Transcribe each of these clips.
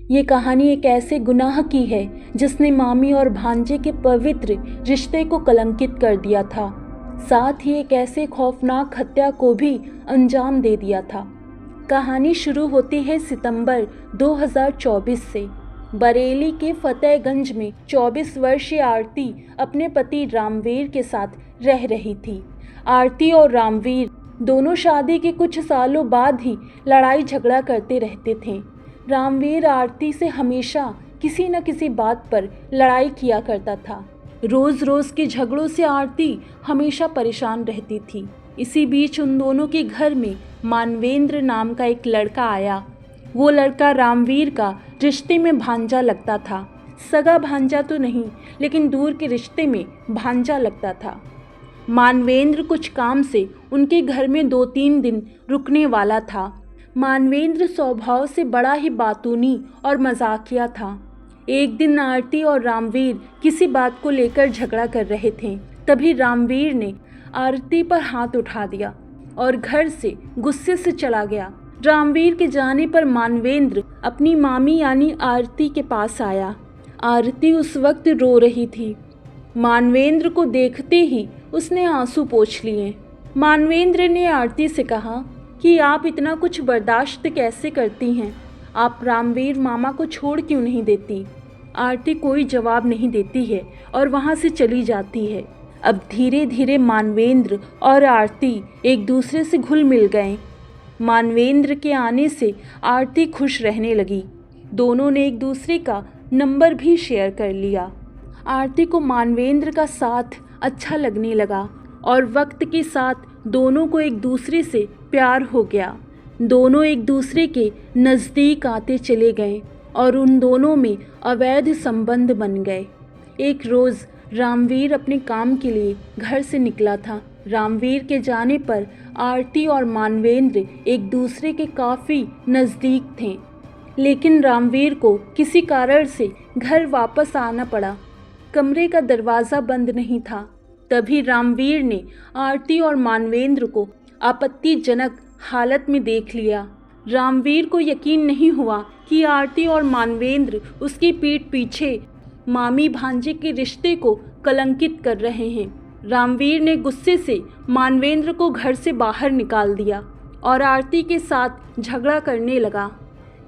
ये कहानी एक ऐसे गुनाह की है जिसने मामी और भांजे के पवित्र रिश्ते को कलंकित कर दिया था, साथ ही एक ऐसे खौफनाक हत्या को भी अंजाम दे दिया था। कहानी शुरू होती है सितंबर 2024 से। बरेली के फतेहगंज में 24 वर्षीय आरती अपने पति रामवीर के साथ रह रही थी। आरती और रामवीर दोनों शादी के कुछ सालों बाद ही लड़ाई झगड़ा करते रहते थे। रामवीर आरती से हमेशा किसी न किसी बात पर लड़ाई किया करता था। रोज़ रोज़ के झगड़ों से आरती हमेशा परेशान रहती थी। इसी बीच उन दोनों के घर में मानवेंद्र नाम का एक लड़का आया। वो लड़का रामवीर का रिश्ते में भांजा लगता था। सगा भांजा तो नहीं, लेकिन दूर के रिश्ते में भांजा लगता था। मानवेंद्र कुछ काम से उनके घर में 2-3 दिन रुकने वाला था। मानवेंद्र स्वभाव से बड़ा ही बातूनी और मजाकिया था। एक दिन आरती और रामवीर किसी बात को लेकर झगड़ा कर रहे थे। तभी रामवीर ने आरती पर हाथ उठा दिया और घर से गुस्से से चला गया। रामवीर के जाने पर मानवेंद्र अपनी मामी यानी आरती के पास आया। आरती उस वक्त रो रही थी। मानवेंद्र को देखते ही उसने आंसू पोंछ लिए। मानवेंद्र ने आरती से कहा कि आप इतना कुछ बर्दाश्त कैसे करती हैं? आप रामवीर मामा को छोड़ क्यों नहीं देती? आरती कोई जवाब नहीं देती है और वहाँ से चली जाती है। अब धीरे धीरे मानवेंद्र और आरती एक दूसरे से घुल मिल गए। मानवेंद्र के आने से आरती खुश रहने लगी। दोनों ने एक दूसरे का नंबर भी शेयर कर लिया। आरती को मानवेंद्र का साथ अच्छा लगने लगा और वक्त के साथ दोनों को एक दूसरे से प्यार हो गया। दोनों एक दूसरे के नज़दीक आते चले गए और उन दोनों में अवैध संबंध बन गए। एक रोज़ रामवीर अपने काम के लिए घर से निकला था। रामवीर के जाने पर आरती और मानवेंद्र एक दूसरे के काफ़ी नज़दीक थे, लेकिन रामवीर को किसी कारण से घर वापस आना पड़ा। कमरे का दरवाज़ा बंद नहीं था। तभी रामवीर ने आरती और मानवेंद्र को आपत्तिजनक हालत में देख लिया। रामवीर को यकीन नहीं हुआ कि आरती और मानवेंद्र उसकी पीठ पीछे मामी भांजे के रिश्ते को कलंकित कर रहे हैं। रामवीर ने गुस्से से मानवेंद्र को घर से बाहर निकाल दिया और आरती के साथ झगड़ा करने लगा।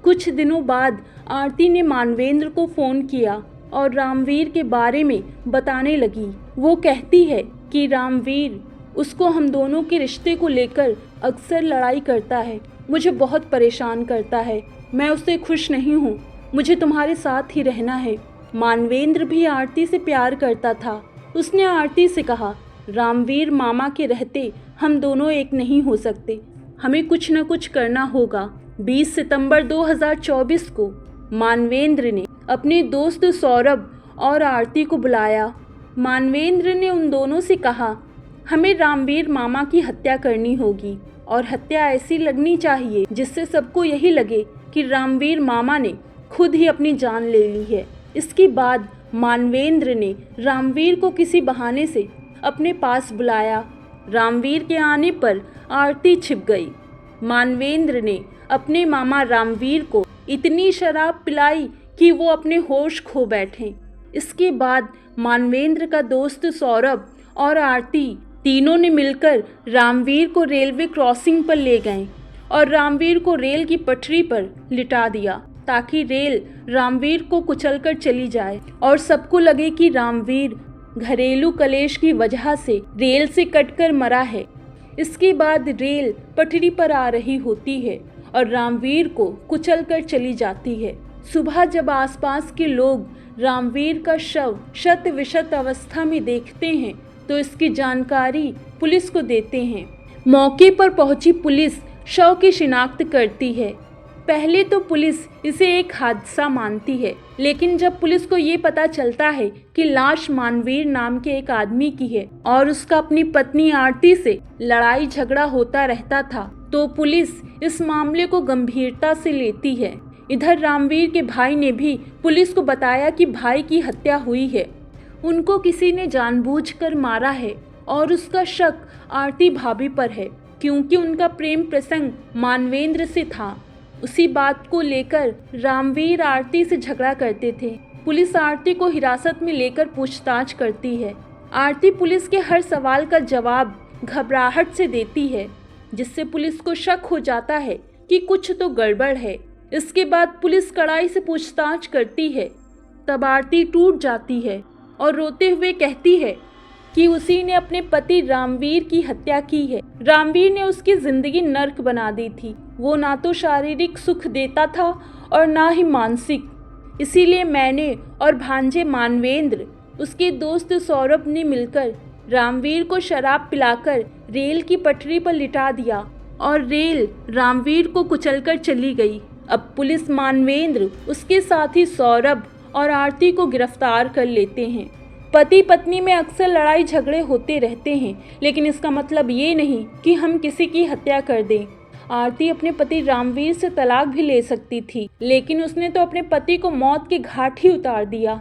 कुछ दिनों बाद आरती ने मानवेंद्र को फ़ोन किया और रामवीर के बारे में बताने लगी। वो कहती है कि रामवीर उसको हम दोनों के रिश्ते को लेकर अक्सर लड़ाई करता है, मुझे बहुत परेशान करता है। मैं उससे खुश नहीं हूँ, मुझे तुम्हारे साथ ही रहना है। मानवेंद्र भी आरती से प्यार करता था। उसने आरती से कहा, रामवीर मामा के रहते हम दोनों एक नहीं हो सकते, हमें कुछ न कुछ करना होगा। 20 सितंबर 2024 को मानवेंद्र ने अपने दोस्त सौरभ और आरती को बुलाया। मानवेंद्र ने उन दोनों से कहा, हमें रामवीर मामा की हत्या करनी होगी और हत्या ऐसी लगनी चाहिए जिससे सबको यही लगे कि रामवीर मामा ने खुद ही अपनी जान ले ली है। इसके बाद मानवेंद्र ने रामवीर को किसी बहाने से अपने पास बुलाया। रामवीर के आने पर आरती छिप गई। मानवेंद्र ने अपने मामा रामवीर को इतनी शराब पिलाई कि वो अपने होश खो बैठे। इसके बाद मानवेंद्र का दोस्त सौरभ और आरती तीनों ने मिलकर रामवीर को रेलवे क्रॉसिंग पर ले गए और रामवीर को रेल की पटरी पर लिटा दिया ताकि रेल रामवीर को कुचलकर चली जाए और सबको लगे कि रामवीर घरेलू कलेश की वजह से रेल से कटकर मरा है। इसके बाद रेल पटरी पर आ रही होती है और रामवीर को कुचलकर चली जाती है। सुबह जब आसपास के लोग रामवीर का शव शत विशत अवस्था में देखते हैं तो इसकी जानकारी पुलिस को देते हैं। मौके पर पहुंची पुलिस शव की शिनाख्त करती है। पहले तो पुलिस इसे एक हादसा मानती है, लेकिन जब पुलिस को ये पता चलता है कि लाश मानवीर नाम के एक आदमी की है और उसका अपनी पत्नी आरती से लड़ाई झगड़ा होता रहता था, तो पुलिस इस मामले को गंभीरता से लेती है। इधर रामवीर के भाई ने भी पुलिस को बताया कि भाई की हत्या हुई है, उनको किसी ने जानबूझकर मारा है और उसका शक आरती भाभी पर है क्योंकि उनका प्रेम प्रसंग मानवेंद्र से था। उसी बात को लेकर रामवीर आरती से झगड़ा करते थे। पुलिस आरती को हिरासत में लेकर पूछताछ करती है। आरती पुलिस के हर सवाल का जवाब घबराहट से देती है, जिससे पुलिस को शक हो जाता है कि कुछ तो गड़बड़ है। इसके बाद पुलिस कड़ाई से पूछताछ करती है। तब आरती टूट जाती है और रोते हुए कहती है कि उसी ने अपने पति रामवीर की हत्या की है। रामवीर ने उसकी जिंदगी नर्क बना दी थी। वो ना तो शारीरिक सुख देता था और ना ही मानसिक। इसीलिए मैंने और भांजे मानवेंद्र, उसके दोस्त सौरभ ने मिलकर रामवीर को शराब पिलाकर रेल की पटरी पर लिटा दिया और रेल रामवीर को कुचलकर चली गई। अब पुलिस मानवेंद्र, उसके साथी सौरभ और आरती को गिरफ्तार कर लेते हैं। पति पत्नी में अक्सर लड़ाई झगड़े होते रहते हैं, लेकिन इसका मतलब ये नहीं कि हम किसी की हत्या कर दें। आरती अपने पति रामवीर से तलाक भी ले सकती थी, लेकिन उसने तो अपने पति को मौत के घाट ही उतार दिया।